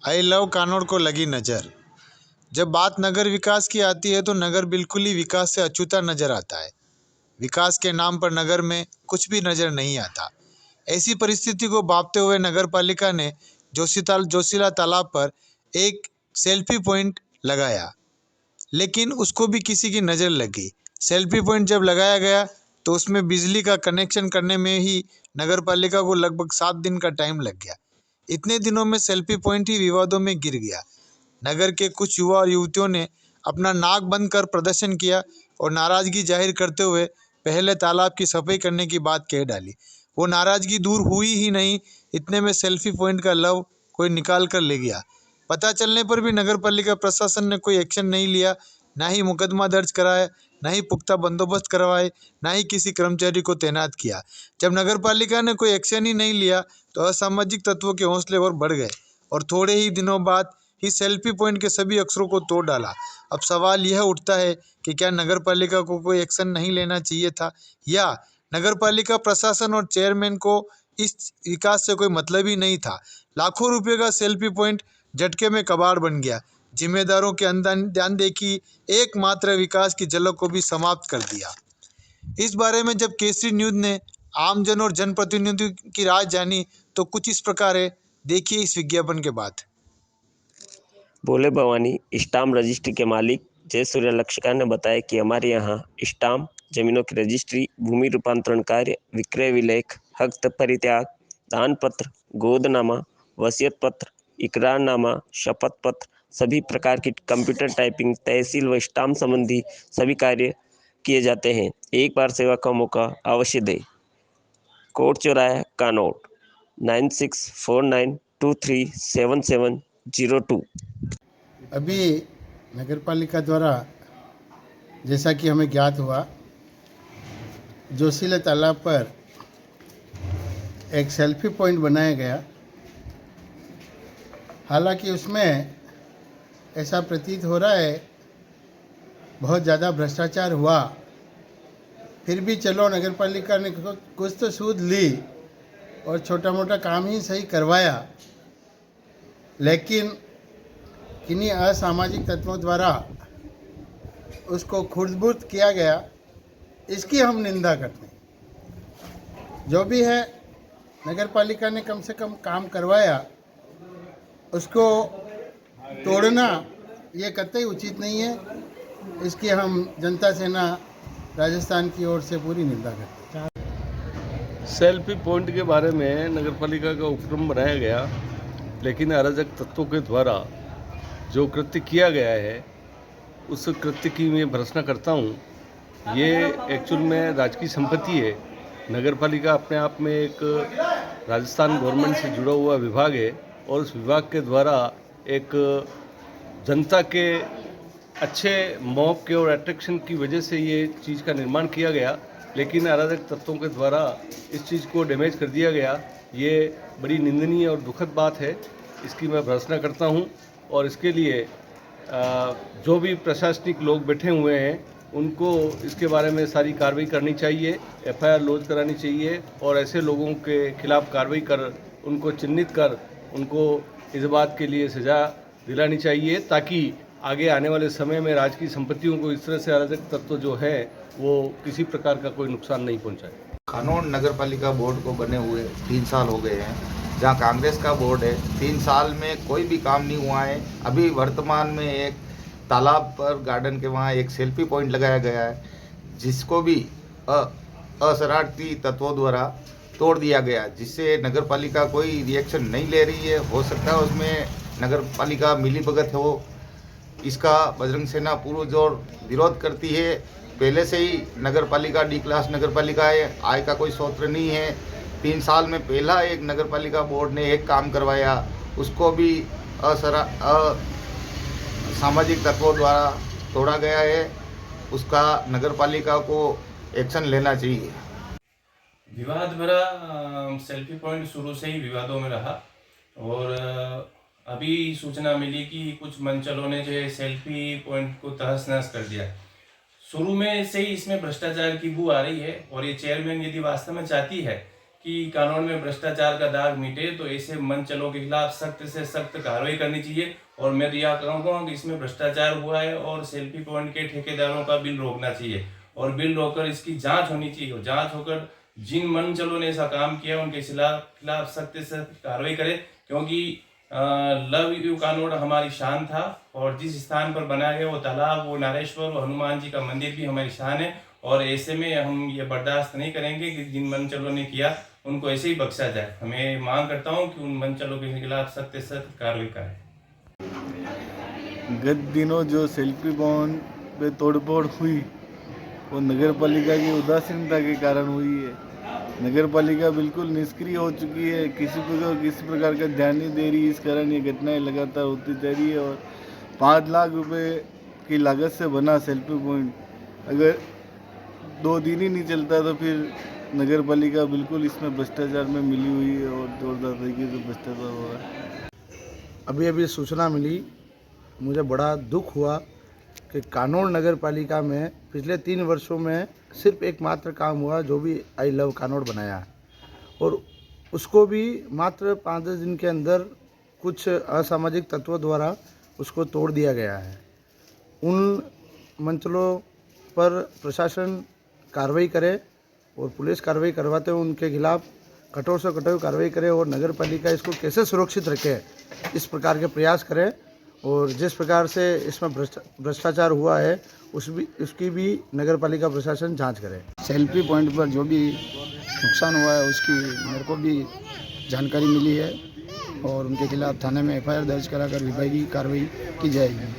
I love Kanod को लगी नज़र। जब बात नगर विकास की आती है तो नगर बिल्कुल ही विकास से अछूता नजर आता है। विकास के नाम पर नगर में कुछ भी नजर नहीं आता। ऐसी परिस्थिति को भांपते हुए नगर पालिका ने जोशीला तालाब पर एक सेल्फी पॉइंट लगाया, लेकिन उसको भी किसी की नज़र लगी। सेल्फी पॉइंट जब लगाया गया तो उसमें बिजली का कनेक्शन करने में ही नगर पालिका को लगभग 7 दिन का टाइम लग गया। इतने दिनों में सेल्फी पॉइंट ही विवादों में गिर गया। नगर के कुछ युवा और युवतियों ने अपना नाक बंद कर प्रदर्शन किया और नाराजगी जाहिर करते हुए पहले तालाब की सफाई करने की बात कह डाली। वो नाराजगी दूर हुई ही नहीं, इतने में सेल्फी पॉइंट का लव कोई निकाल कर ले गया। पता चलने पर भी नगर पालिका प्रशासन ने कोई एक्शन नहीं लिया, ना ही मुकदमा दर्ज कराया, ना ही पुख्ता बंदोबस्त करवाए, ना ही किसी कर्मचारी को तैनात किया। जब नगर पालिका ने कोई एक्शन ही नहीं लिया तो असामाजिक तत्वों के हौसले और बढ़ गए और थोड़े ही दिनों बाद ही सेल्फी पॉइंट के सभी अक्षरों को तोड़ डाला। अब सवाल यह उठता है कि क्या नगर पालिका को कोई एक्शन नहीं लेना चाहिए था, या नगर पालिका प्रशासन और चेयरमैन को इस विकास से कोई मतलब ही नहीं था। लाखों रुपए का सेल्फी पॉइंट झटके में कबाड़ बन गया। जिम्मेदारों के ध्यान देखी एकमात्र विकास की झलक को भी समाप्त कर दिया। इस बारे में जब केसरी न्यूज ने आमजन और जनप्रतिनिधियों की राय जानी तो कुछ इस प्रकार है, देखिए इस विज्ञापन के बाद। भोले भवानी स्टाम्प रजिस्ट्री के मालिक जय सूर्य लक्षिका ने बताया कि हमारे यहाँ स्टाम्प, जमीनों की रजिस्ट्री, भूमि रूपांतरण कार्य, विक्रय विलेख, हक परित्याग, दान पत्र, गोदनामा, वसीयत पत्र, इकरारनामा, शपथ पत्र, सभी प्रकार की कंप्यूटर टाइपिंग, तहसील व स्टाम्प संबंधी सभी कार्य किए जाते हैं। एक बार सेवा का मौका अवश्य दें। कोट चौराहा कानोड़ 9649237702। अभी नगर पालिका द्वारा जैसा कि हमें ज्ञात हुआ, जोशीला तालाब पर एक सेल्फी पॉइंट बनाया गया। हालांकि उसमें ऐसा प्रतीत हो रहा है बहुत ज़्यादा भ्रष्टाचार हुआ, फिर भी चलो नगर पालिका ने कुछ तो सूद ली और छोटा मोटा काम ही सही करवाया, लेकिन किन्हीं असामाजिक तत्वों द्वारा उसको खुर्द-बुर्द किया गया, इसकी हम निंदा करते हैं। जो भी है, नगर पालिका ने कम से कम काम करवाया, उसको तोड़ना ये कतई उचित नहीं है। इसकी हम जनता सेना राजस्थान की ओर से पूरी निंदा करते हैं। सेल्फी पॉइंट के बारे में नगर पालिका का उपक्रम बनाया गया, लेकिन अराजक तत्वों के द्वारा जो कृत्य किया गया है उस कृत्य की मैं भर्त्सना करता हूँ। ये एक्चुअल में राजकीय संपत्ति है। नगर पालिका अपने आप में एक राजस्थान गवर्नमेंट से जुड़ा हुआ विभाग है और उस विभाग के द्वारा एक जनता के अच्छे मौक के और अट्रैक्शन की वजह से ये चीज़ का निर्माण किया गया, लेकिन अराजक तत्वों के द्वारा इस चीज़ को डैमेज कर दिया गया। ये बड़ी निंदनीय और दुखद बात है, इसकी मैं भर्त्सना करता हूँ। और इसके लिए जो भी प्रशासनिक लोग बैठे हुए हैं उनको इसके बारे में सारी कार्रवाई करनी चाहिए, FIR लॉन्च करानी चाहिए और ऐसे लोगों के खिलाफ कार्रवाई कर उनको चिन्हित कर उनको इस बात के लिए सज़ा दिलानी चाहिए, ताकि आगे आने वाले समय में राजकीय संपत्तियों को इस तरह से अराजक तत्व जो है वो किसी प्रकार का कोई नुकसान नहीं पहुंचाए। कानोड़ नगर पालिका बोर्ड को बने हुए 3 साल हो गए हैं, जहां कांग्रेस का बोर्ड है। 3 साल में कोई भी काम नहीं हुआ है। अभी वर्तमान में एक तालाब पर गार्डन के वहां एक सेल्फी पॉइंट लगाया गया है, जिसको भी अशरारती तत्वों द्वारा तोड़ दिया गया, जिससे नगर पालिका कोई रिएक्शन नहीं ले रही है। हो सकता है उसमें नगर पालिका मिलीभगत हो, इसका बजरंग सेना पूरा जोर विरोध करती है। पहले से ही नगर पालिका डी क्लास नगर पालिका है, आय का कोई स्रोत नहीं है। 3 साल में पहला एक नगर पालिका बोर्ड ने एक काम करवाया, उसको भी सामाजिक तत्वों द्वारा तोड़ा गया है। उसका नगर पालिका को एक्शन लेना चाहिए। विवाद भरा सेल्फी पॉइंट शुरू से ही विवादों में रहा और अभी सूचना मिली कि कुछ मंचलों ने जो है सेल्फी पॉइंट को तहस नहस कर दिया। शुरू में से ही इसमें भ्रष्टाचार की बू आ रही है और ये चेयरमैन यदि वास्तव में चाहती है कि कानून में भ्रष्टाचार का दाग मिटे, तो ऐसे मंचलों के खिलाफ सख्त से सख्त कार्रवाई करनी चाहिए। और मैं तो यह कहूँगा कि इसमें भ्रष्टाचार हुआ है और सेल्फी पॉइंट के ठेकेदारों का बिल रोकना चाहिए और बिल रोककर इसकी जांच होनी चाहिए और जांच होकर जिन मंचलों ने ऐसा काम किया उनके खिलाफ सख्त से सख्त कार्रवाई करें, क्योंकि लव यू कानोड़ हमारी शान था और जिस स्थान पर बनाया गया वो तालाब, वो नारेश्वर, वो हनुमान जी का मंदिर भी हमारी शान है। और ऐसे में हम ये बर्दाश्त नहीं करेंगे कि जिन मंचलों ने किया उनको ऐसे ही बख्शा जाए। हमें मांग करता हूँ कि उन मंचलों के खिलाफ सख्त से सख्त कार्रवाई करें। गत दिनों जो सेल्फी पॉइंट पे तोड़फोड़ हुई वो नगर पालिका की उदासीनता के कारण हुई है। नगर पालिका बिल्कुल निष्क्रिय हो चुकी है, किसी प्रकार का ध्यान नहीं दे रही। इस कारण ये घटनाएं लगातार होती जा रही है और 5 लाख रुपए की लागत से बना सेल्फी पॉइंट अगर 2 दिन ही नहीं चलता तो फिर नगर पालिका बिल्कुल इसमें भ्रष्टाचार में मिली हुई है और जोरदार तरीके से भ्रष्टाचार हो रहा है। अभी सूचना मिली, मुझे बड़ा दुख हुआ कि कानोड़ नगर पालिका में पिछले 3 वर्षों में सिर्फ एकमात्र काम हुआ जो भी आई लव कानोड़ बनाया और उसको भी मात्र 5-10 दिन के अंदर कुछ असामाजिक तत्वों द्वारा उसको तोड़ दिया गया है। उन मंचलों पर प्रशासन कार्रवाई करे और पुलिस कार्रवाई करवाते हुए उनके खिलाफ कठोर से कठोर कार्रवाई करे और नगर पालिका इसको कैसे सुरक्षित रखे इस प्रकार के प्रयास करे और जिस प्रकार से इसमें भ्रष्टाचार हुआ है उसकी भी नगर पालिका प्रशासन जांच करे। सेल्फी पॉइंट पर जो भी नुकसान हुआ है उसकी मेरे को भी जानकारी मिली है और उनके खिलाफ थाने में FIR दर्ज कराकर विभागीय कार्रवाई की जाएगी।